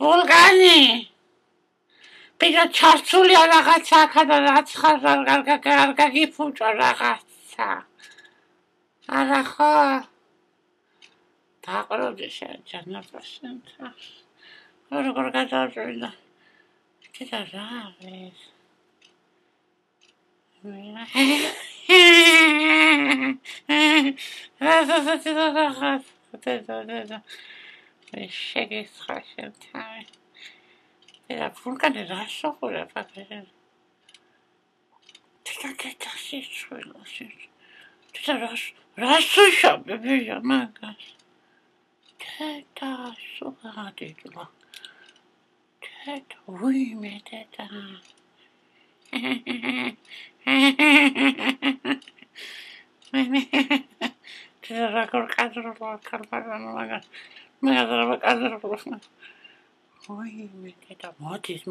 ვულკანი პირა ჩართულია რაღაცა აქა და რაც ხარ არ გაგიფუჭა რაღაცა არა ხო დაყროდი შენ ჯანმრთელთა როგორ გადავწვიდა კიდე რა არის შეგეცხა შენ თავი და ვულკანი რა შეყურება თქაკეთა სიცხვილოში და რა სუშობებია მაგას თეთა სუღადიდლა თეთა ვიმე თეთა როგორ კადროლა ქალბატონო მაგას რა კადროლა ვიმე თეთა მოდის